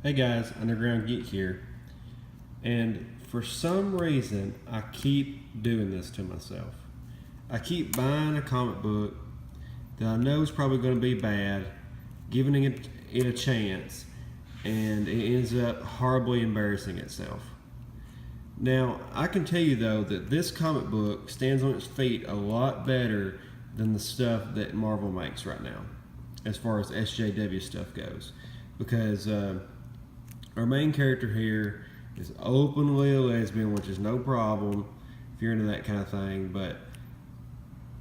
Hey guys, Underground Geek here. And for some reason, I keep doing this to myself. I keep buying a comic book that I know is probably going to be bad, giving it a chance, and it ends up horribly embarrassing itself. Now, I can tell you though that this comic book stands on its feet a lot better than the stuff that Marvel makes right now, as far as SJW stuff goes. Because our main character here is openly a lesbian, which is no problem if you're into that kind of thing, but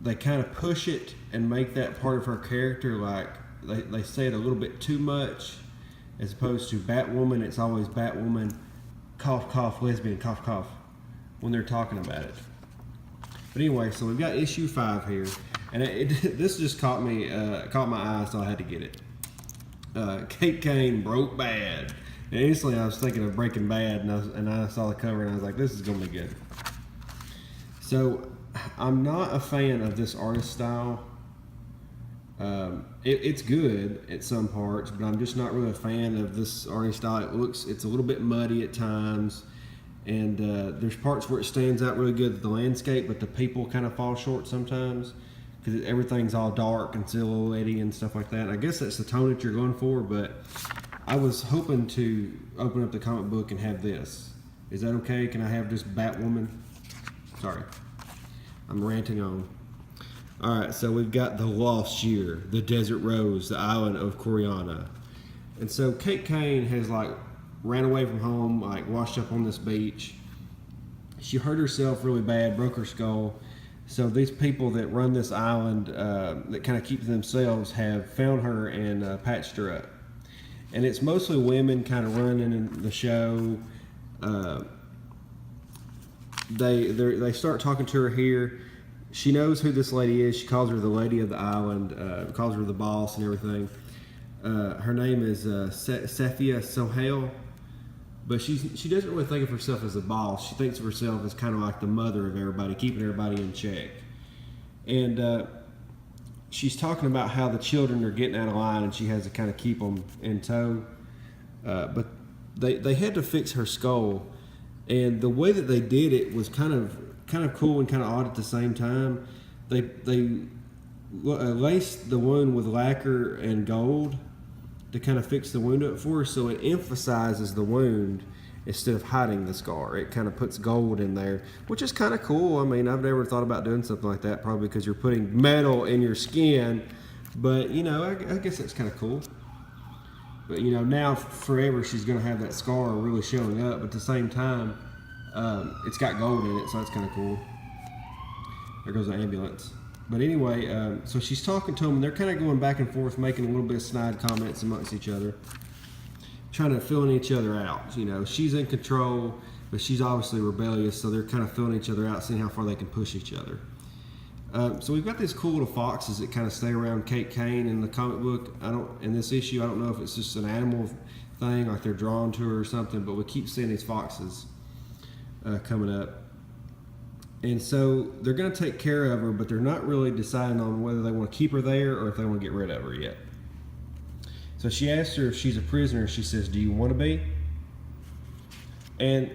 they kind of push it and make that part of her character like they say it a little bit too much, as opposed to Batwoman. It's always Batwoman, cough, cough, lesbian, cough, cough, when they're talking about it. But anyway, so we've got issue 5 here, and this just caught my eye, so I had to get it. Kate Kane broke bad. And instantly I was thinking of Breaking Bad, and I saw the cover and I was like, this is going to be good. So I'm not a fan of this artist style. It's good at some parts, but I'm just not really a fan of this artist style. It's a little bit muddy at times, and there's parts where it stands out really good, the landscape, but the people kind of fall short sometimes because everything's all dark and silhouette-y and stuff like that. And I guess that's the tone that you're going for, but I was hoping to open up the comic book and have this. Is that okay? Can I have just Batwoman? Sorry, I'm ranting on. Alright, so we've got the Lost Year, the Desert Rose, the island of Coriana. And so Kate Kane has ran away from home, washed up on this beach. She hurt herself really bad, broke her skull. So these people that run this island, that kind of keep to themselves, have found her and patched her up. And it's mostly women kind of running the show. They start talking to her here. She knows who this lady is. She calls her the lady of the island, calls her the boss and everything. Her name is Safia Sohail, but she doesn't really think of herself as a boss. She thinks of herself as kind of like the mother of everybody, keeping everybody in check. And she's talking about how the children are getting out of line, and she has to kind of keep them in tow. But they had to fix her skull, and the way that they did it was kind of cool and kind of odd at the same time. They laced the wound with lacquer and gold to kind of fix the wound up for her, so it emphasizes the wound instead of hiding the scar. It kind of puts gold in there, which is kind of cool. I mean, I've never thought about doing something like that, probably because you're putting metal in your skin, but I guess that's kind of cool. But now forever she's going to have that scar really showing up, but at the same time, it's got gold in it, so that's kind of cool. There goes the ambulance. But anyway, so she's talking to them, and they're kind of going back and forth, making a little bit of snide comments amongst each other, trying to fill each other out. She's in control, but she's obviously rebellious, so they're kind of filling each other out, seeing how far they can push each other. So we've got these cool little foxes that kind of stay around Kate Kane in the comic book. In this issue, I don't know if it's just an animal thing, like they're drawn to her or something, but we keep seeing these foxes coming up. And so they're going to take care of her, but they're not really deciding on whether they want to keep her there or if they want to get rid of her yet. So she asks her if she's a prisoner. She says, "Do you want to be?" And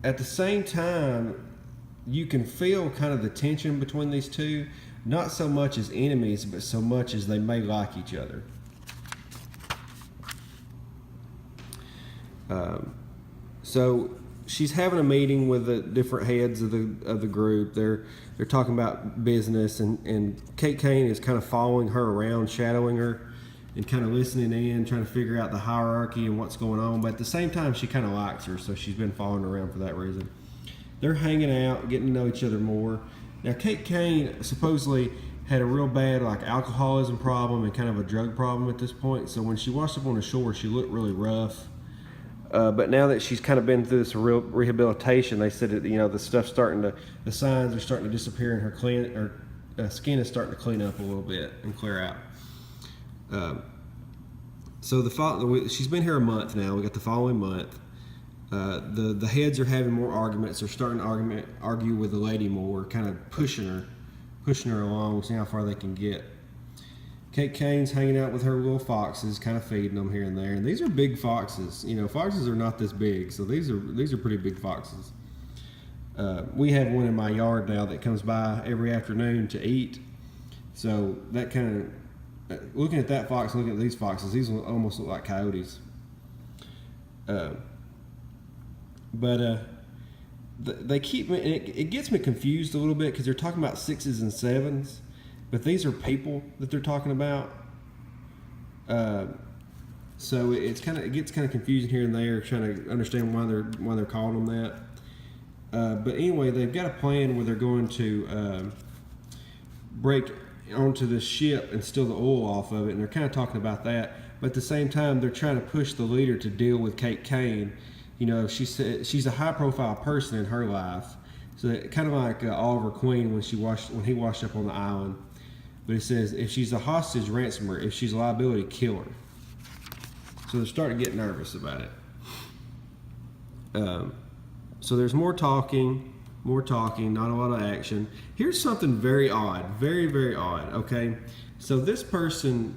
at the same time, you can feel kind of the tension between these two, not so much as enemies, but so much as they may like each other. So she's having a meeting with the different heads of the group. They're talking about business, and Kate Kane is kind of following her around, shadowing her, and kind of listening in, trying to figure out the hierarchy and what's going on. But at the same time, she kind of likes her, so she's been following her around for that reason. They're hanging out, getting to know each other more. Now, Kate Kane supposedly had a real bad alcoholism problem and kind of a drug problem at this point. So when she washed up on the shore, she looked really rough. But now that she's kind of been through this real rehabilitation, they said that the signs are starting to disappear, and her skin is starting to clean up a little bit and clear out. So she's been here a month now. We got the following month. The heads are having more arguments. They're starting to argue with the lady more, kind of pushing her along, seeing how far they can get. Kate Kane's hanging out with her little foxes, kind of feeding them here and there. And these are big foxes. You know, foxes are not this big, so these are pretty big foxes. We have one in my yard now that comes by every afternoon to eat. So that kind of, looking at that fox, looking at these foxes, these almost look like coyotes. They keep me, and it gets me confused a little bit because they're talking about 6s and 7s, but these are people that they're talking about. So it gets kind of confusing here and there, trying to understand why they're calling them that. But anyway, they've got a plan where they're going to break onto the ship and steal the oil off of it, and they're kind of talking about that. But at the same time, they're trying to push the leader to deal with Kate Kane. You know, she said she's a high-profile person in her life, so kind of like Oliver Queen when he washed up on the island. But it says if she's a hostage, ransom her. If she's a liability, kill her. So they're starting to get nervous about it. So there's more talking, not a lot of action. Here's something very odd, very, very odd, okay? So this person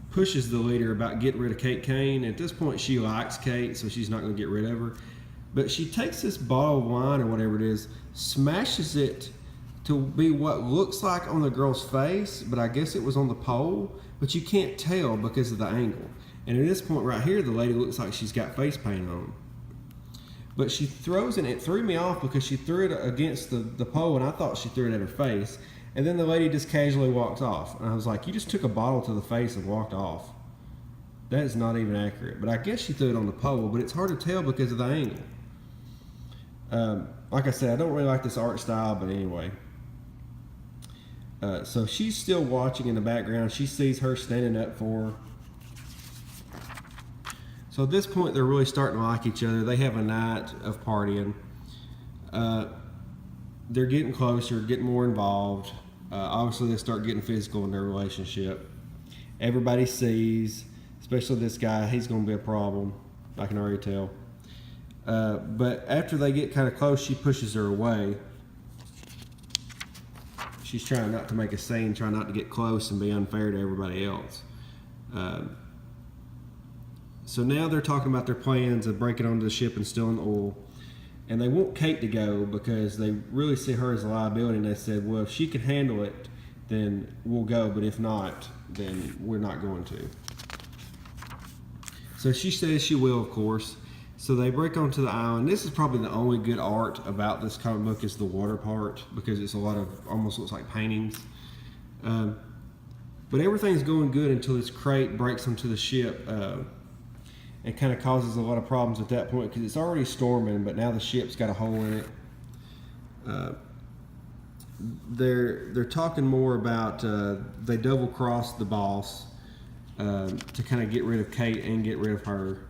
pushes the leader about getting rid of Kate Kane. At this point, she likes Kate, so she's not going to get rid of her. But she takes this bottle of wine or whatever it is, smashes it to be what looks like on the girl's face, but I guess it was on the pole, but you can't tell because of the angle. And at this point right here, the lady looks like she's got face paint on. But she throws it, and it threw me off because she threw it against the pole, and I thought she threw it at her face. And then the lady just casually walks off. And I was like, you just took a bottle to the face and walked off. That is not even accurate. But I guess she threw it on the pole, but it's hard to tell because of the angle. Like I said, I don't really like this art style, but anyway. So she's still watching in the background. She sees her standing up for her. So at this point, they're really starting to like each other. They have a night of partying. They're getting closer, getting more involved. Obviously, they start getting physical in their relationship. Everybody sees, especially this guy, he's going to be a problem. I can already tell. But after they get kind of close, she pushes her away. She's trying not to make a scene, trying not to get close and be unfair to everybody else. So now they're talking about their plans of breaking onto the ship and stealing the oil. And they want Kate to go because they really see her as a liability. And they said, well, if she can handle it, then we'll go. But if not, then we're not going to. So she says she will, of course. So they break onto the island. This is probably the only good art about this comic book is the water part, because it's a lot of, almost looks like paintings. But everything's going good until this crate breaks onto the ship. And kind of causes a lot of problems at that point because it's already storming, but now the ship's got a hole in it. They're talking more about they double crossed the boss to kind of get rid of Kate and get rid of her.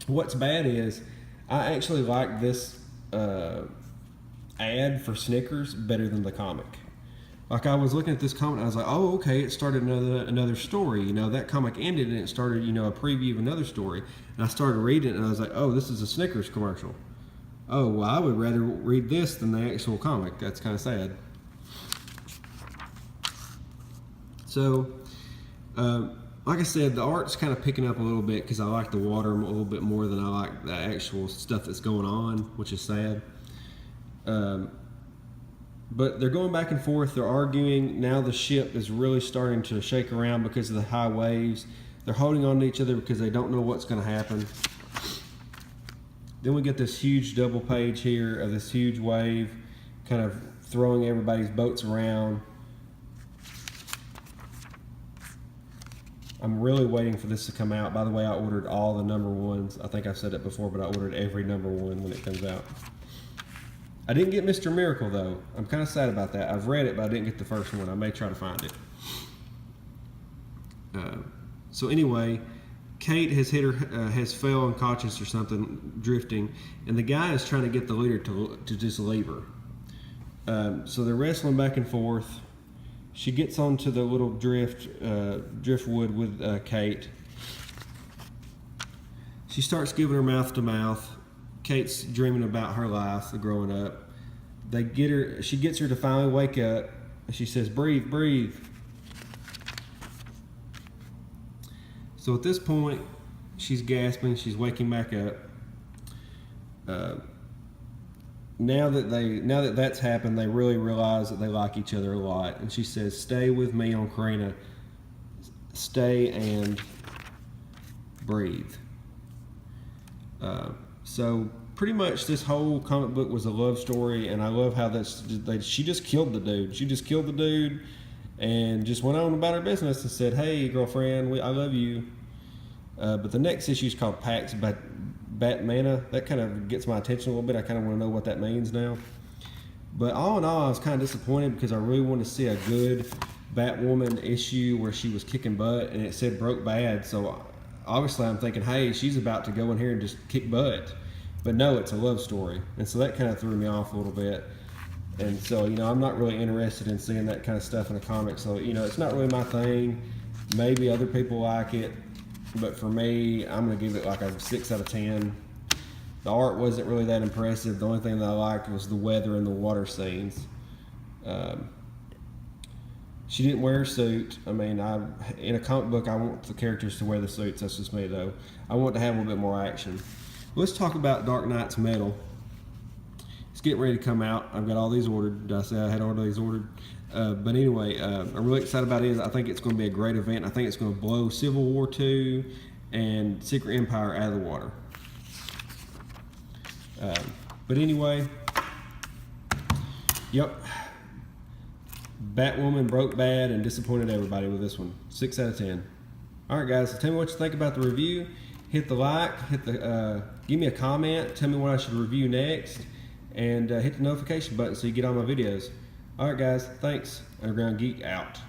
What's bad is I actually like this ad for Snickers better than the comic. Like I was looking at this comic, and I was like, "Oh, okay, it started another story." You know, that comic ended, and it started, you know, a preview of another story. And I started reading it, and I was like, "Oh, this is a Snickers commercial." Oh, well, I would rather read this than the actual comic. That's kind of sad. So, like I said, the art's kind of picking up a little bit because I like the water a little bit more than I like the actual stuff that's going on, which is sad. But they're going back and forth. They're arguing. Now the ship is really starting to shake around because of the high waves. They're holding on to each other because they don't know what's going to happen. Then we get this huge double page here of this huge wave kind of throwing everybody's boats around. I'm really waiting for this to come out. By the way, I ordered all the number ones. I think I've said it before, but I ordered every number one when it comes out. I didn't get Mr. Miracle, though. I'm kind of sad about that. I've read it, but I didn't get the first one. I may try to find it. So anyway, Kate has has fell unconscious or something, drifting, and the guy is trying to get the leader to just leave her. So they're wrestling back and forth. She gets onto the little driftwood with Kate. She starts giving her mouth to mouth. Kate's dreaming about her life, growing up. She gets her to finally wake up. she says, breathe, breathe. So at this point, she's gasping, she's waking back up. Now that that's happened, they really realize that they like each other a lot. And she says, stay with me on Karina. Stay and breathe. So pretty much this whole comic book was a love story, and I love how she just killed the dude. She just killed the dude and just went on about her business and said, hey, girlfriend, I love you. But the next issue is called Pax Batmana. That kind of gets my attention a little bit. I kind of want to know what that means now. But all in all, I was kind of disappointed because I really wanted to see a good Batwoman issue where she was kicking butt, and it said broke bad. So obviously I'm thinking, hey, she's about to go in here and just kick butt. But no, it's a love story. And so that kind of threw me off a little bit. And so, I'm not really interested in seeing that kind of stuff in a comic. So, it's not really my thing. Maybe other people like it. But for me, I'm going to give it like a 6 out of 10. The art wasn't really that impressive. The only thing that I liked was the weather and the water scenes. She didn't wear a suit. I mean, in a comic book, I want the characters to wear the suits. That's just me, though. I want to have a little bit more action. Let's talk about Dark Knight's Metal. It's getting ready to come out. I've got all these ordered. Did I say I had all these ordered? But anyway, I'm really excited about it. I think it's going to be a great event. I think it's going to blow Civil War II and Secret Empire out of the water. But anyway, yep. Batwoman broke bad and disappointed everybody with this one. 6 out of 10. Alright guys, so tell me what you think about the review. Hit the like, give me a comment, tell me what I should review next, and hit the notification button so you get all my videos. Alright guys, thanks. Underground Geek out.